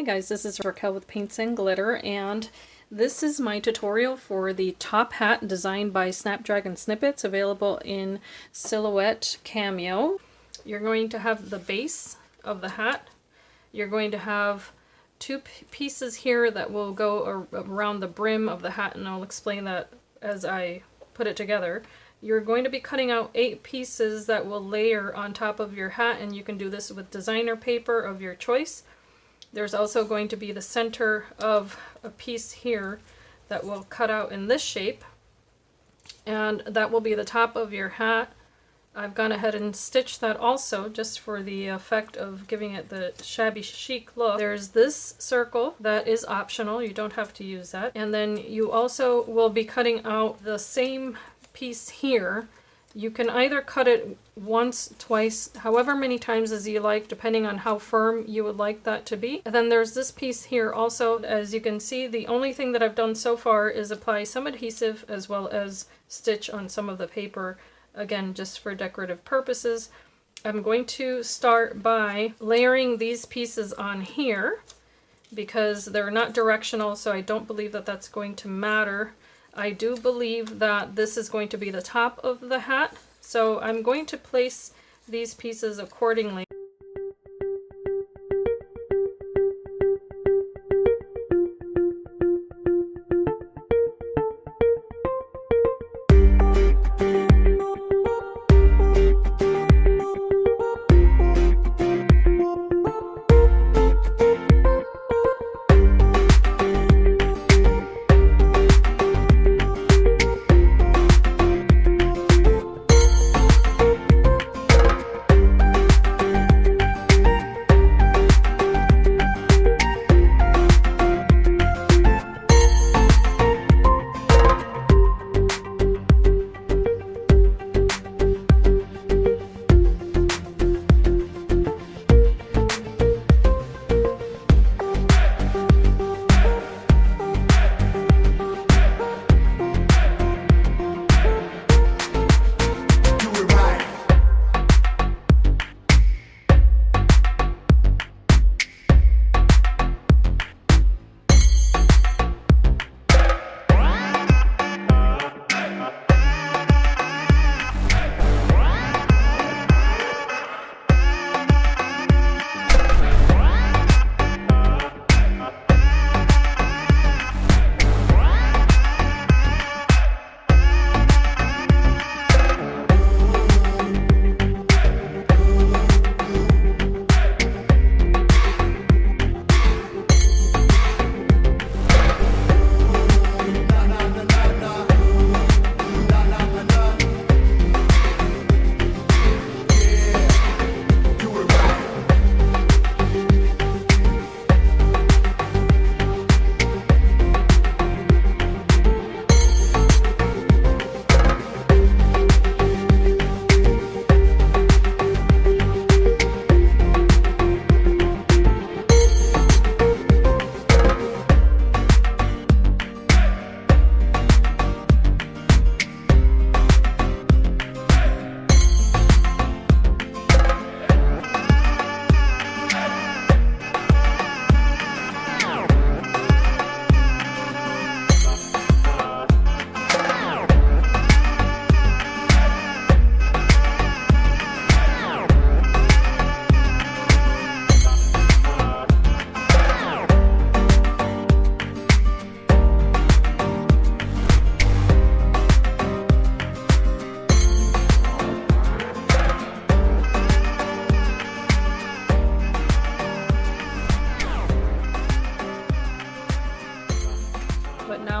Hi guys, this is Raquel with Paints and Glitter, and this is my tutorial for the top hat designed by Snapdragon Snippets, available in Silhouette Cameo. You're going to have the base of the hat. You're going to have two pieces here that will go around the brim of the hat, and I'll explain that as I put it together. You're going to be cutting out 8 pieces that will layer on top of your hat, and you can do this with designer paper of your choice. There's also going to be the center of a piece here that will cut out in this shape, and that will be the top of your hat. I've gone ahead and stitched that also just for the effect of giving it the shabby chic look. There's this circle that is optional, you don't have to use that. And then you also will be cutting out the same piece here. You can either cut it once, twice, however many times as you like, depending on how firm you would like that to be. And then there's this piece here also. As you can see, the only thing that I've done so far is apply some adhesive as well as stitch on some of the paper, again just for decorative purposes. I'm going to start by layering these pieces on here because they're not directional, so I don't believe that that's going to matter. I do believe that this is going to be the top of the hat, so I'm going to place these pieces accordingly.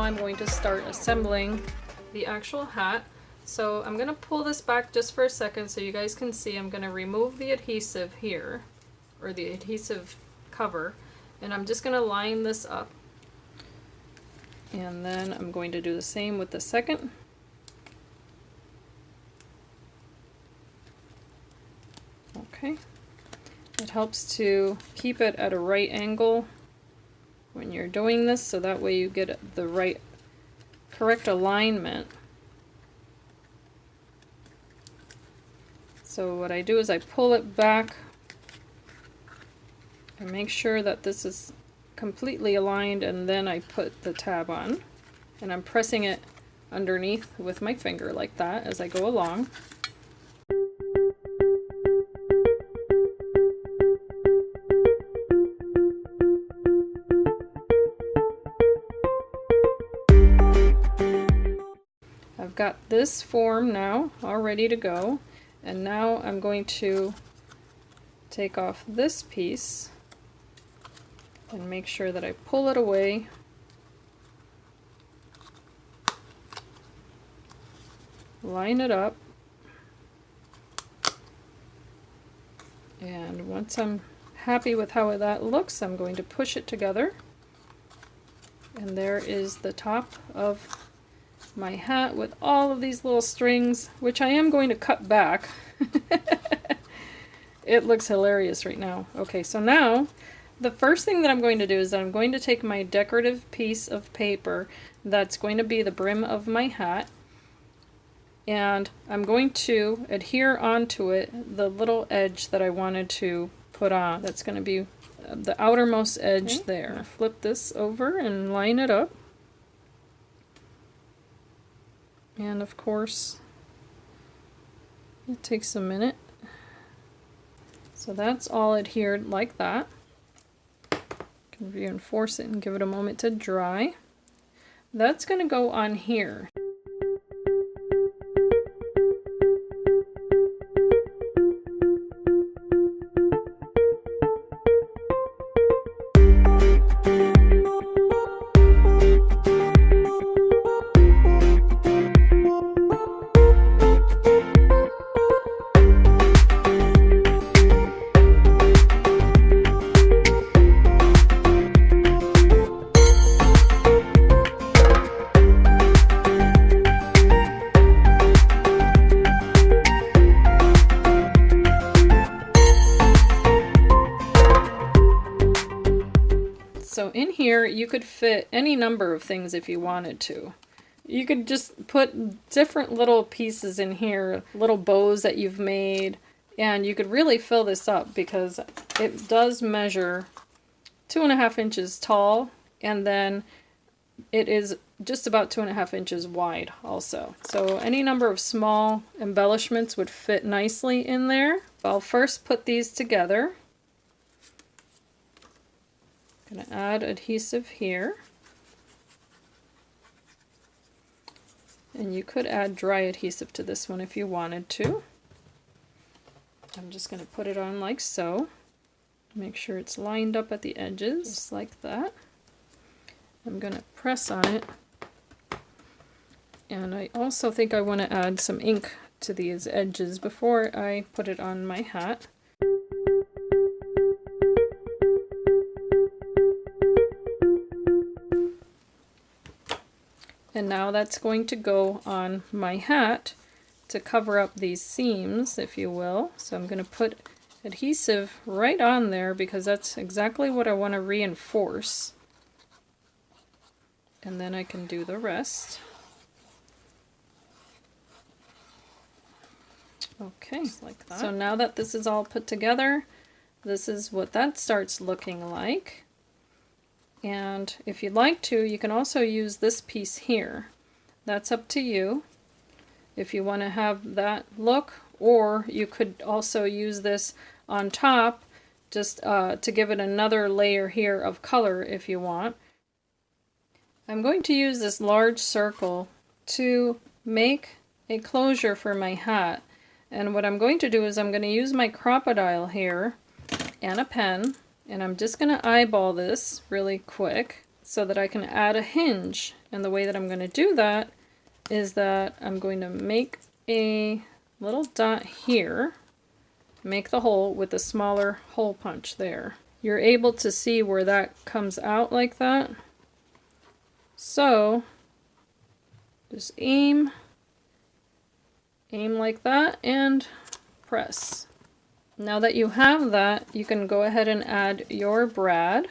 I'm going to start assembling the actual hat. So I'm going to pull this back just for a second so you guys can see. I'm going to remove the adhesive here, or the adhesive cover, and I'm just going to line this up. And then I'm going to do the same with the second. Okay. It helps to keep it at a right angle when you're doing this, so that way you get the correct alignment. So what I do is I pull it back and make sure that this is completely aligned, and then I put the tab on. And I'm pressing it underneath with my finger like that as I go along. I've got this form now all ready to go, and now I'm going to take off this piece and make sure that I pull it away. Line it up, and once I'm happy with how that looks, I'm going to push it together, and there is the top of my hat with all of these little strings, which I am going to cut back. It looks hilarious right now. Okay, so now the first thing that I'm going to do is that I'm going to take my decorative piece of paper that's going to be the brim of my hat, and I'm going to adhere onto it the little edge that I wanted to put on. That's going to be the outermost edge there. Flip this over and line it up. And of course, it takes a minute. So that's all adhered like that. You can reinforce it and give it a moment to dry. That's going to go on here. So in here you could fit any number of things if you wanted to. You could just put different little pieces in here, little bows that you've made, and you could really fill this up because it does measure 2.5 inches tall, and then it is just about 2.5 inches wide also. So any number of small embellishments would fit nicely in there. I'll first put these together. I'm going to add adhesive here. And you could add dry adhesive to this one if you wanted to. I'm just going to put it on like so. Make sure it's lined up at the edges, just like that. I'm going to press on it. And I also think I want to add some ink to these edges before I put it on my hat. And now that's going to go on my hat to cover up these seams, if you will. So I'm going to put adhesive right on there because that's exactly what I want to reinforce. And then I can do the rest. Okay, like that. So now that this is all put together, this is what that starts looking like. And if you'd like to, you can also use this piece here. That's up to you if you want to have that look, or you could also use this on top just to give it another layer here of color if you want. I'm going to use this large circle to make a closure for my hat. And what I'm going to do is I'm going to use my crocodile here and a pen. And I'm just going to eyeball this really quick so that I can add a hinge. And the way that I'm going to do that is that I'm going to make a little dot here, make the hole with a smaller hole punch there. You're able to see where that comes out like that. So just aim like that and press. Now that you have that, you can go ahead and add your brad,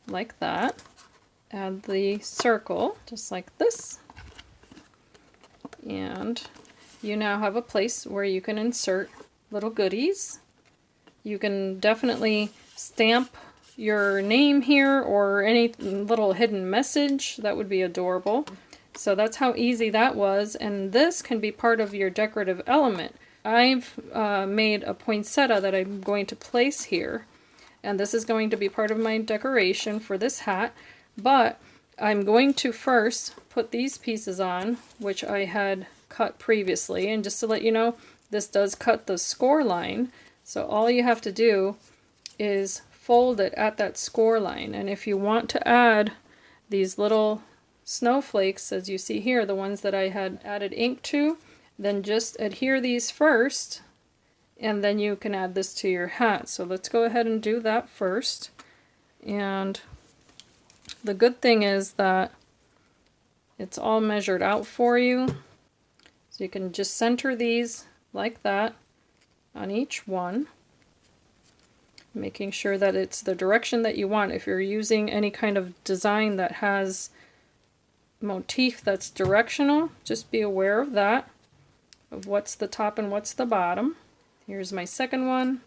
like that. Add the circle, just like this. And you now have a place where you can insert little goodies. You can definitely stamp your name here or any little hidden message. That would be adorable. So that's how easy that was, and this can be part of your decorative element. I've made a poinsettia that I'm going to place here, and this is going to be part of my decoration for this hat, but I'm going to first put these pieces on, which I had cut previously, and just to let you know, this does cut the score line, so all you have to do is fold it at that score line. And if you want to add these little snowflakes, as you see here, the ones that I had added ink to, then just adhere these first, and then you can add this to your hat. So let's go ahead and do that first. And the good thing is that it's all measured out for you. So you can just center these like that on each one, making sure that it's the direction that you want. If you're using any kind of design that has motif that's directional, just be aware of that, of what's the top and what's the bottom. Here's my second one,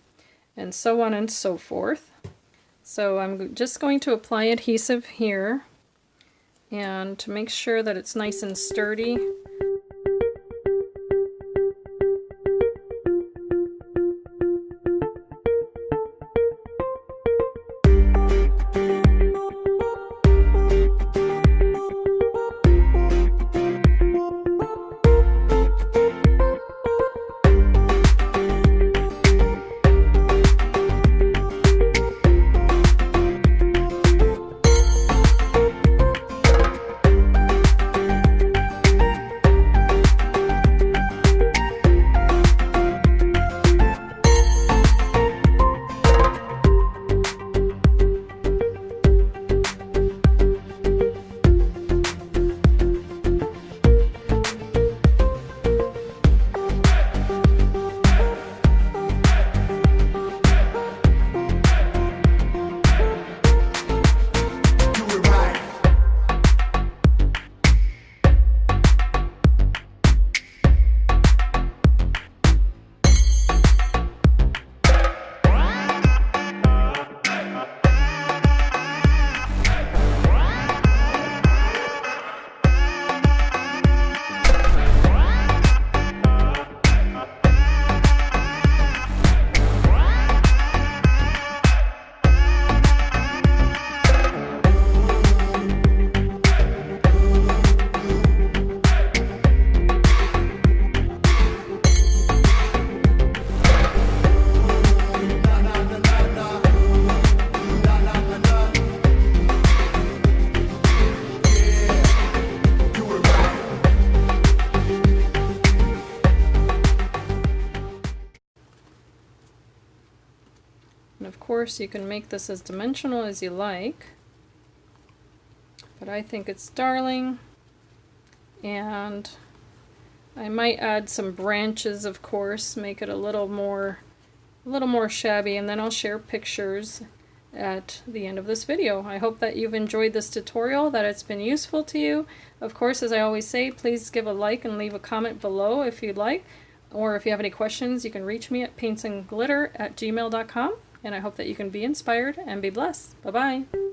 and so on and so forth. So I'm just going to apply adhesive here, and to make sure that it's nice and sturdy, and of course you can make this as dimensional as you like, but I think it's darling. And I might add some branches, of course, make it a little more shabby, and then I'll share pictures at the end of this video. I hope that you've enjoyed this tutorial, that it's been useful to you. Of course, as I always say, please give a like and leave a comment below if you'd like, or if you have any questions, you can reach me at paintsandglitter@gmail.com, and I hope that you can be inspired and be blessed. Bye-bye.